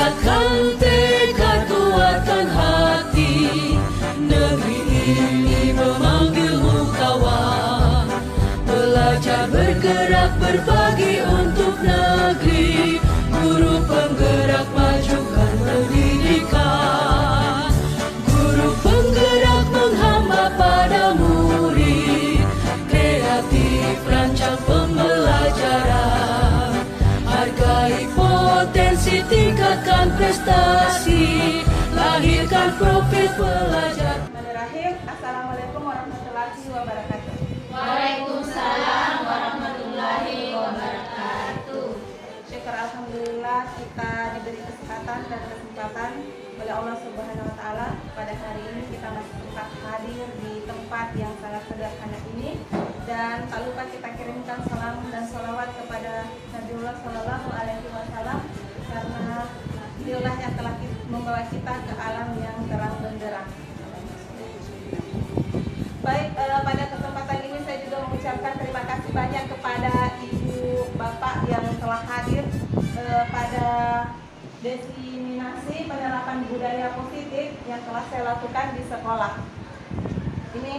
tingkatkan tekad, kuatkan hati. Negeri ini memanggilmu kawan. Belajar bergerak berbagi untuk negeri. Guru penggerak majukan pendidikan. Guru penggerak menghamba pada murid. Kreatif rancang pembelajaran. Hargai potensi, tingkatkan prestasi. Lahirkan profil pelajar. Bismillahirrahmanirrahim. Assalamualaikum warahmatullahi wabarakatuh. Waalaikumsalam warahmatullahi wabarakatuh. Syukur alhamdulillah kita diberi kesempatan dan kesempatan oleh Allah Subhanahu wa taala pada hari ini kita masih sempat hadir di tempat yang sangat sederhana ini, dan tak lupa kita kirimkan salam dan sholawat kepada Nabiullah Shallallahu Alaihi Wasallam karena beliaulah yang telah membawa kita ke alam yang terang benderang. Baik, pada kesempatan ini saya juga mengucapkan terima kasih banyak kepada ibu bapak yang telah hadir pada diseminasi penerapan budaya positif yang telah saya lakukan di sekolah. Ini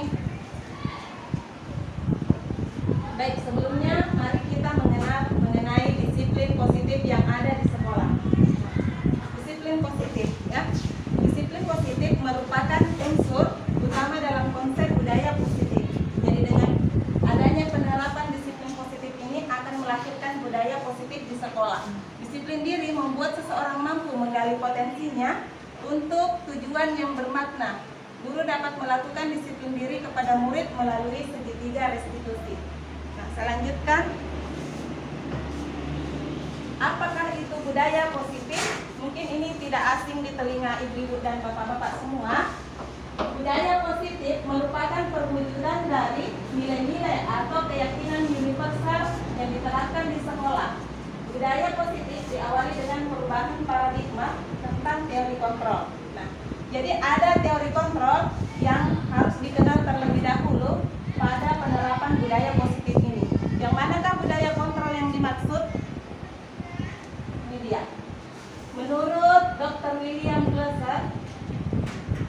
baik, sebelumnya mari kita mengenai disiplin positif yang ada di sekolah. Disiplin positif, ya. Disiplin positif merupakan unsur utama dalam konsep budaya positif. Jadi dengan adanya penerapan disiplin positif ini akan melahirkan budaya positif di sekolah. Disiplin diri membuat seseorang mampu menggali potensinya untuk tujuan yang bermakna. Guru dapat melakukan disiplin diri kepada murid melalui segitiga restitusi. Nah, saya lanjutkan. Apakah itu budaya positif? Mungkin ini tidak asing di telinga ibu-ibu dan bapak-bapak semua. Budaya positif merupakan perwujudan dari nilai-nilai atau keyakinan universal yang diterapkan di sekolah. Budaya positif diawali dengan perubahan paradigma tentang teori kontrol. Nah, jadi ada teori kontrol yang harus dikenal terlebih dahulu pada penerapan budaya positif ini. Yang manakah budaya kontrol yang dimaksud? Ini dia. Menurut Dr. William Glasser,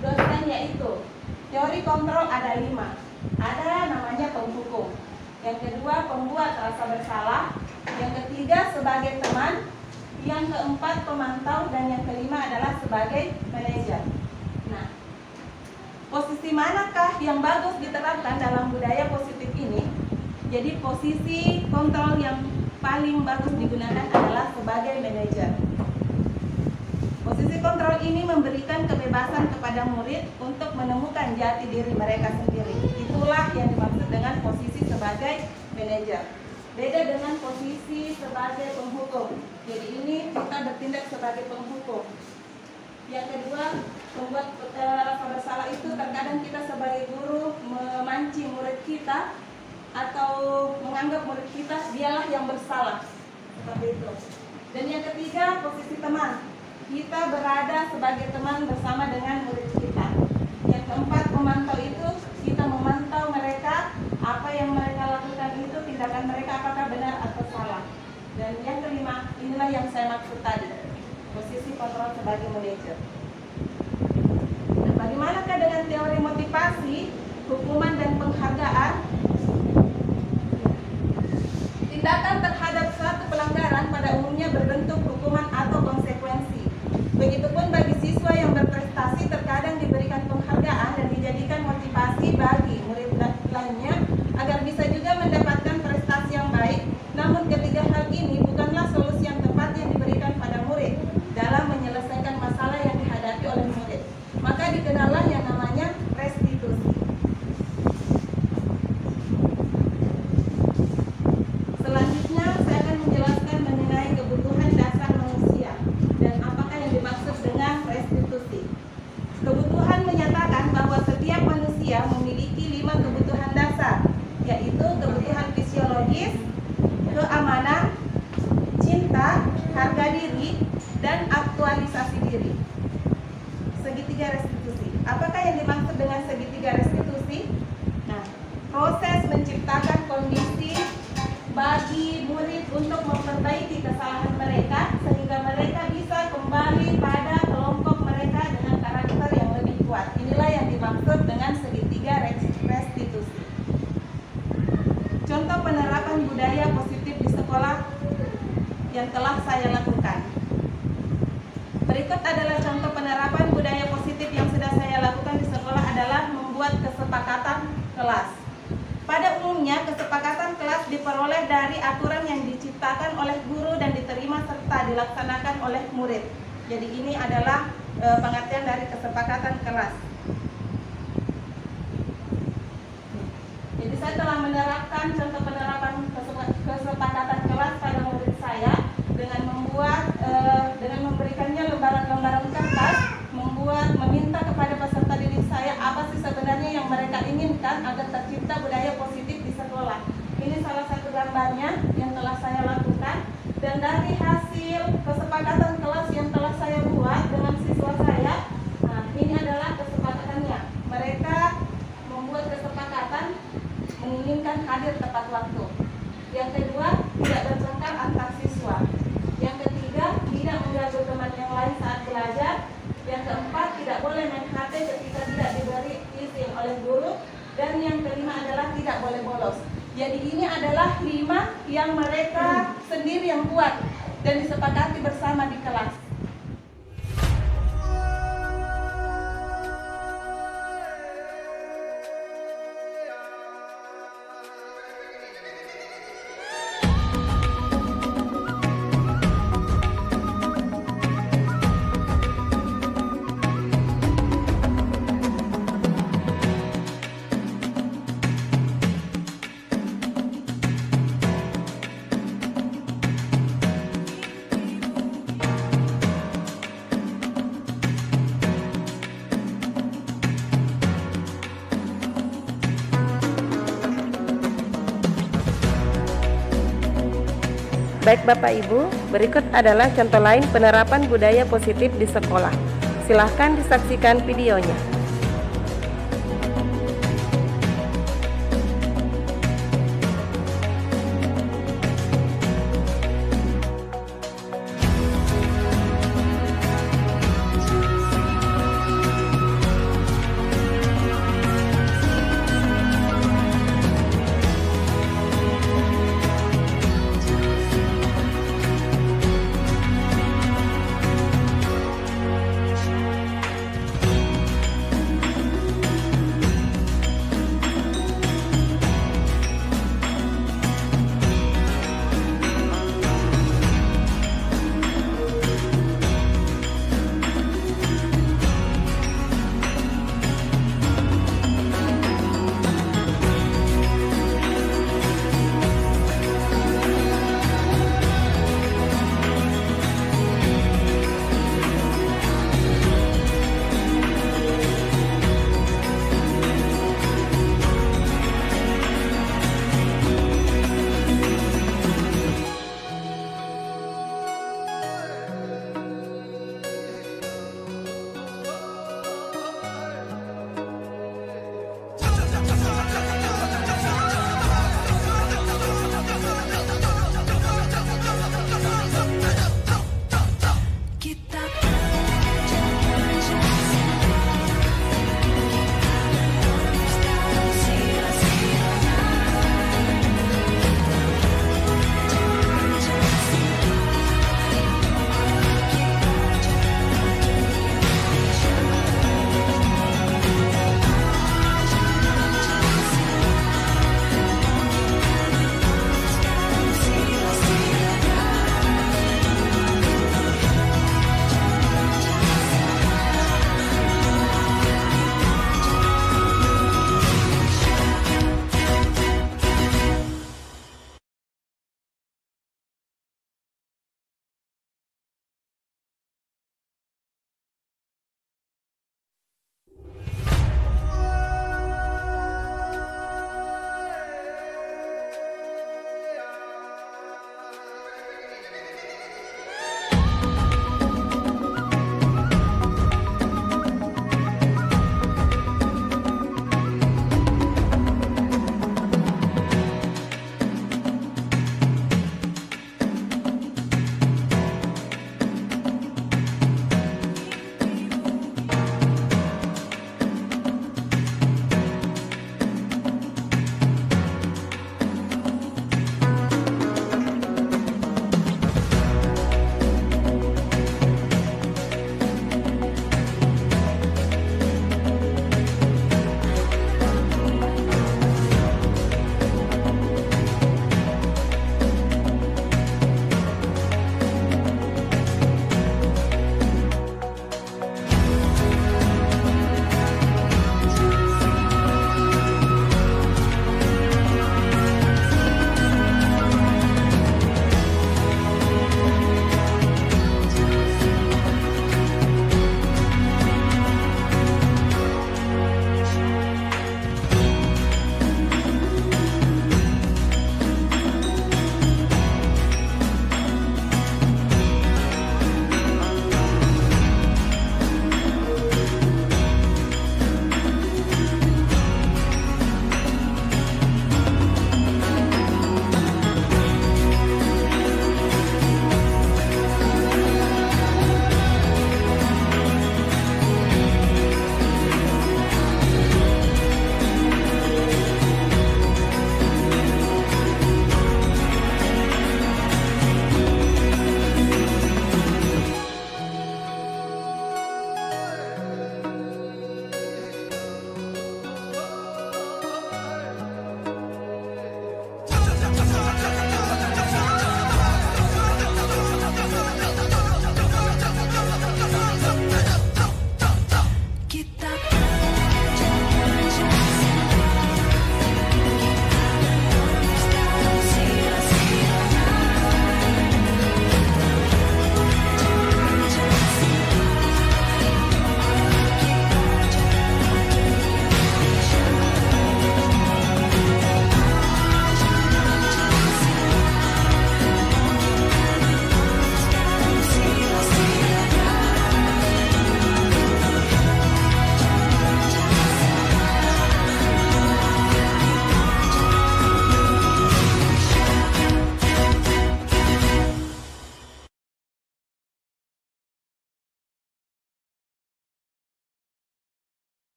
dosen, yaitu teori kontrol ada 5. Ada namanya penghukum. Yang kedua, pembuat rasa bersalah. Yang ketiga, sebagai teman. Yang keempat, pemantau. Dan yang kelima adalah sebagai manajer. Nah, posisi manakah yang bagus diterapkan dalam budaya positif ini? Jadi posisi kontrol yang paling bagus digunakan adalah sebagai manajer. Posisi kontrol ini memberikan kebebasan kepada murid untuk menemukan jati diri mereka sendiri. Itulah yang dimaksud dengan posisi sebagai manajer. Beda dengan posisi sebagai penghukum. Jadi ini kita bertindak sebagai penghukum. Yang kedua, membuat rasa bersalah itu terkadang kita sebagai guru memancing murid kita atau menganggap murid kita dialah yang bersalah. Seperti itu. Dan yang ketiga, posisi teman. Kita berada sebagai teman bersama dengan murid kita. Yang keempat, memantau itu kita memantau mereka, apa yang mereka lakukan itu, tindakan mereka apakah benar atau salah. Dan yang kelima, inilah yang saya maksud tadi, posisi kontrol sebagai manajer. Nah, bagaimanakah dengan teori motivasi, hukuman dan penghargaan? Tindakan terhadap suatu pelanggaran pada umumnya berbentuk hukuman atau konsekuensi. Begitupun bagi siswa yang berprestasi terkadang diberikan penghargaan dan dijadikan motivasi bagi murid lainnya agar bisa juga mendapatkan prestasi yang baik. Namun ketiga hal ini bukanlah solusi yang tepat yang diberikan pada murid dalam menyelesaikan masalah yang dihadapi oleh murid. Maka dikenallah yang namanya restitusi. Selanjutnya saya akan menjelaskan mengenai kebutuhan dasar manusia dan apakah yang dimaksud dengan restitusi. Kebutuhan menyatakan bahwa setiap manusia memiliki 5 kebutuhan dasar, yaitu kebutuhan fisiologis, keamanan, cinta, harga diri, dan aktualisasi diri. Segitiga restitusi. Apakah yang dimaksud dengan segitiga restitusi? Nah, proses menciptakan kondisi bagi murid untuk memperbaiki kesalahan mereka sehingga mereka bisa kembali dengan segitiga restitusi. Contoh penerapan budaya positif di sekolah yang telah saya lakukan. Berikut adalah contoh penerapan budaya positif yang sudah saya lakukan di sekolah adalah membuat kesepakatan kelas. Pada umumnya, kesepakatan kelas diperoleh dari aturan yang diciptakan oleh guru dan diterima serta dilaksanakan oleh murid. Jadi ini adalah pengertian dari kesepakatan kelas. Jadi saya telah menerapkan contoh penerapan kesepakatan kelas pada murid saya dengan memberikannya lembaran-lembaran kertas, meminta kepada peserta didik saya apa sih sebenarnya yang mereka inginkan agar tercipta budaya positif di sekolah. Ini salah satu gambarnya yang telah saya lakukan, dan dari hasil kesepakatan kelas yang telah saya buat dengan siswa saya, ini adalah kesepakatannya. Mereka membuat kesepakatan menginginkan hadir tepat waktu. Yang kedua, tidak bertengkar antar siswa. Yang ketiga, tidak mengganggu teman yang lain saat belajar. Yang keempat, tidak boleh main HP ketika tidak diberi izin oleh guru. Dan yang kelima adalah tidak boleh bolos. Jadi ini adalah 5 yang mereka sendiri yang buat dan disepakati bersama di kelas. Baik Bapak Ibu, berikut adalah contoh lain penerapan budaya positif di sekolah. Silahkan disaksikan videonya.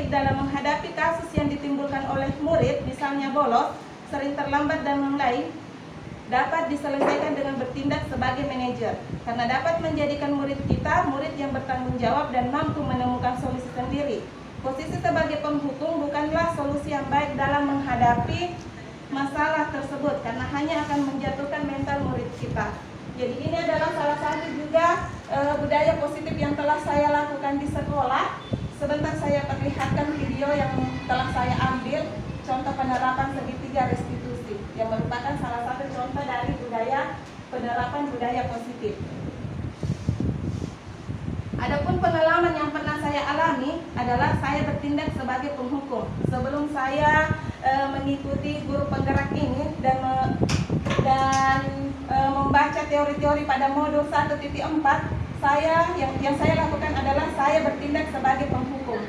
positif dalam menghadapi kasus yang ditimbulkan oleh murid, misalnya bolos, sering terlambat dan lain-lain, dapat diselesaikan dengan bertindak sebagai manajer, karena dapat menjadikan murid kita murid yang bertanggung jawab dan mampu menemukan solusi sendiri. Posisi sebagai penghukum bukanlah solusi yang baik dalam menghadapi masalah tersebut, karena hanya akan menjatuhkan mental murid kita. Jadi ini adalah salah satu juga budaya positif yang telah saya lakukan di sekolah. Sebentar saya perlihatkan video yang telah saya ambil, contoh penerapan segitiga restitusi, yang merupakan salah satu contoh dari penerapan budaya positif. Adapun pengalaman yang pernah saya alami adalah saya bertindak sebagai penghukum. Sebelum saya mengikuti guru penggerak ini dan membaca teori-teori pada modul 1.4, yang saya lakukan adalah saya bertindak sebagai penghukum.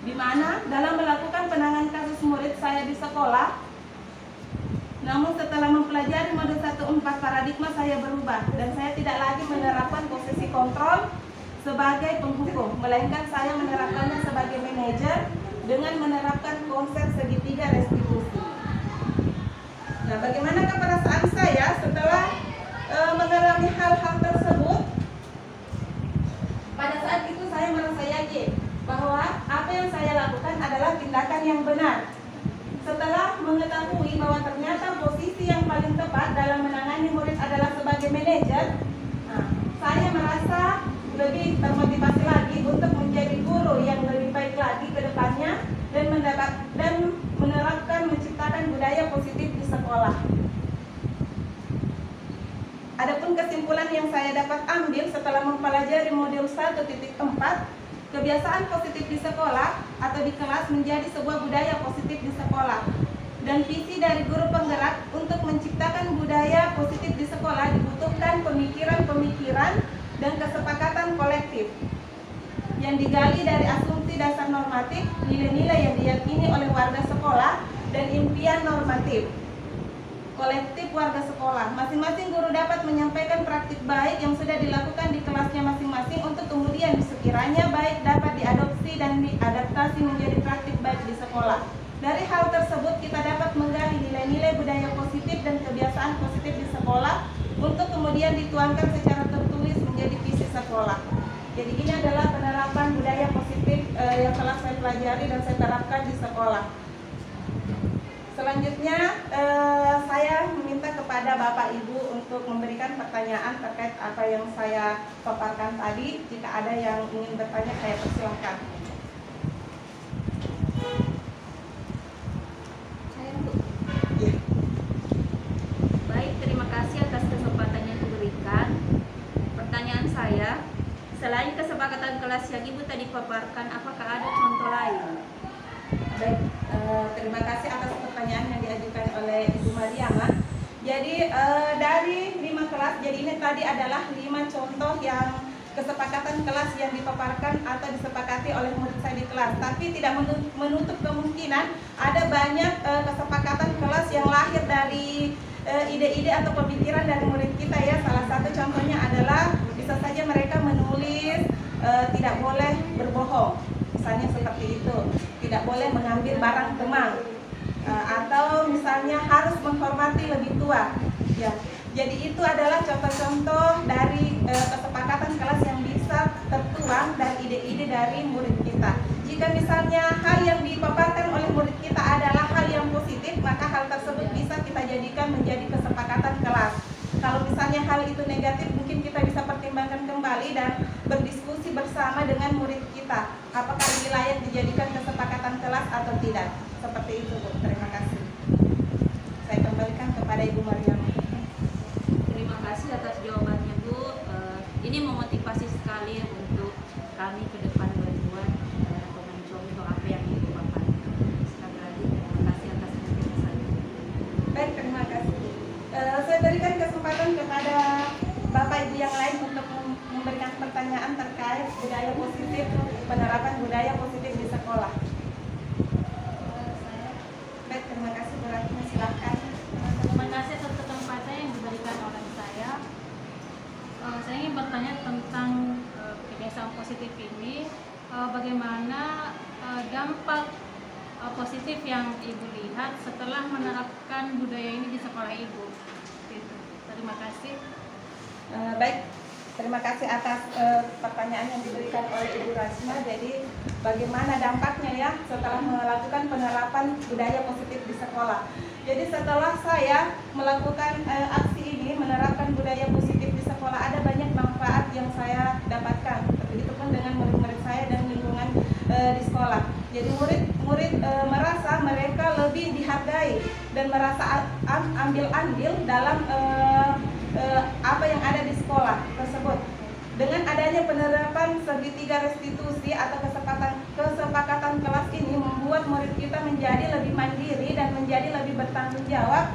Di mana dalam melakukan penanganan kasus murid saya di sekolah, namun setelah mempelajari modul 1.4 paradigma saya berubah dan saya tidak lagi menerapkan posisi kontrol sebagai penghukum, melainkan saya menerapkannya sebagai manajer dengan menerapkan konsep segitiga restitusi. Nah, bagaimanakah perasaan saya setelah mengalami hal-hal tersebut? Pada saat itu saya merasa yakin bahwa apa yang saya lakukan adalah tindakan yang benar. Setelah mengetahui bahwa ternyata posisi yang paling tepat dalam menangani murid adalah sebagai manajer, saya merasa lebih termotivasi lagi untuk menjadi guru yang lebih baik lagi ke depannya dan menerapkan menciptakan budaya positif di sekolah. Adapun kesimpulan yang saya dapat ambil setelah mempelajari modul 1.4, kebiasaan positif di sekolah atau di kelas menjadi sebuah budaya positif di sekolah. Dan visi dari guru penggerak untuk menciptakan budaya positif di sekolah dibutuhkan pemikiran-pemikiran dan kesepakatan kolektif yang digali dari asumsi dasar normatif, nilai-nilai yang diyakini oleh warga sekolah, dan impian normatif kolektif warga sekolah. Masing-masing guru dapat menyampaikan praktik baik yang sudah dilakukan di kelasnya masing-masing untuk kemudian sekiranya baik dapat diadopsi dan diadaptasi menjadi praktik baik di sekolah. Dari hal tersebut kita dapat menggali nilai-nilai budaya positif dan kebiasaan positif di sekolah untuk kemudian dituangkan secara tertulis menjadi visi sekolah. Jadi ini adalah penerapan budaya positif yang telah saya pelajari dan saya terapkan di sekolah. Selanjutnya saya meminta kepada Bapak Ibu untuk memberikan pertanyaan terkait apa yang saya paparkan tadi. Jika ada yang ingin bertanya, saya persilahkan. Ya. Baik, terima kasih atas kesempatan yang diberikan. Pertanyaan saya, selain kesepakatan kelas yang Ibu tadi paparkan, apakah ada contoh lain? Baik, terima kasih atas pertanyaan yang diajukan oleh Ibu Mariama. Jadi dari 5 kelas, jadi ini tadi adalah 5 contoh yang kesepakatan kelas yang dipaparkan atau disepakati oleh murid saya di kelas. Tapi tidak menutup kemungkinan ada banyak kesepakatan kelas yang lahir dari ide-ide atau pemikiran dari murid kita ya. Salah satu contohnya adalah bisa saja mereka menulis tidak boleh berbohong, misalnya seperti itu, tidak boleh mengambil barang teman, atau misalnya harus menghormati lebih tua ya. Jadi itu adalah contoh-contoh dari kesepakatan kelas yang bisa tertuang dari ide-ide dari murid kita. Jika misalnya hal yang dipaparkan oleh murid kita adalah hal yang positif, maka hal tersebut bisa kita jadikan menjadi kesepakatan kelas. Kalau misalnya hal itu negatif, mungkin kita bisa pertimbangkan kembali dan berdiskusi bersama dengan murid kita, apakah ini layak dijadikan kesepakatan kelas atau tidak. Seperti itu, Bu. Terima kasih. Saya kembalikan kepada Ibu Mariam. Terima kasih atas jawabannya, Bu. Ini memotivasi sekali untuk kami ke depan berbuat atau mencontoh apa yang Ibu paparkan. Sekali lagi terima kasih atas penjelasannya. Baik, terima kasih. Saya berikan kesempatan kepada Bapak Ibu yang lain untuk memberikan pertanyaan terkait budaya positif, penerapan budaya positif di sekolah. Baik, terima kasih Bu Ratna, silakan. Terima kasih atas kesempatan yang diberikan oleh saya. Saya ingin bertanya tentang kebiasaan positif ini. Bagaimana dampak positif yang Ibu lihat setelah menerapkan budaya ini di sekolah Ibu. Gitu. Terima kasih. Baik, terima kasih atas pertanyaan yang diberikan oleh Ibu Rasma. Jadi bagaimana dampaknya ya setelah melakukan penerapan budaya positif di sekolah. Jadi setelah saya melakukan aksi ini, menerapkan budaya positif di sekolah, ada banyak manfaat yang saya dapatkan. Begitupun dengan murid-murid saya dan lingkungan di sekolah. Jadi murid-murid merasa mereka lebih dihargai dan merasa ambil andil dalam apa yang ada di sekolah tersebut. Dengan adanya penerapan segitiga restitusi atau kesepakatan kelas ini membuat murid kita menjadi lebih mandiri dan menjadi lebih bertanggung jawab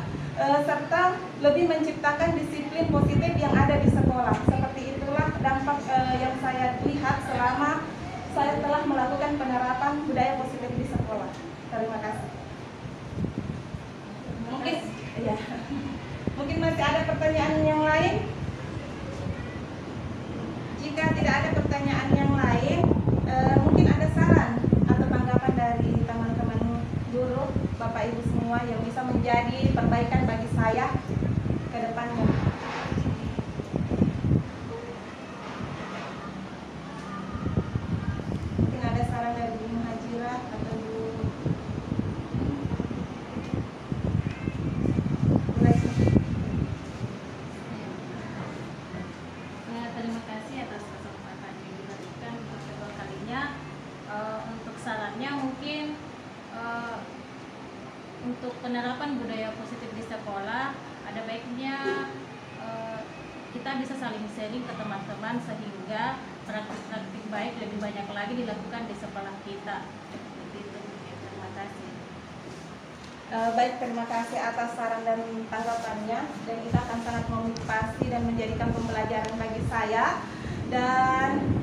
serta lebih menciptakan disiplin positif yang ada di sekolah. Seperti itulah dampak yang saya lihat selama saya telah melakukan penerapan budaya positif di sekolah. Terima kasih. Mungkin masih ada pertanyaan yang lain? Jika tidak ada pertanyaan yang lain, mungkin ada saran atau tanggapan dari teman-teman guru, Bapak Ibu semua yang bisa menjadi perbaikan bagi saya ke depannya. Mungkin ada saran dari Bu Muhajirat atau Bu Leslie. Terima kasih atas kesempatan yang diberikan untuk kedua kalinya. Untuk sarannya mungkin untuk penerapan budaya positif di sekolah, ada baiknya kita bisa saling sharing ke teman-teman sehingga praktik-praktik baik lebih banyak lagi dilakukan di sekolah kita. Begitu. Terima kasih. Baik, terima kasih atas saran dan tanggapannya, dan kita akan sangat memotivasi dan menjadikan pembelajaran bagi saya. Dan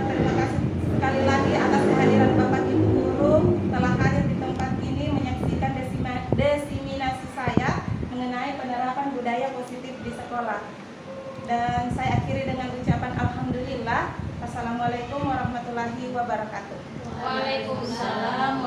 terima kasih sekali lagi atas kehadiran Bapak Ibu guru telah hadir di tempat ini menyaksikan desiminasi saya mengenai penerapan budaya positif di sekolah. Dan saya akhiri dengan ucapan alhamdulillah. Wassalamualaikum warahmatullahi wabarakatuh. Waalaikumsalam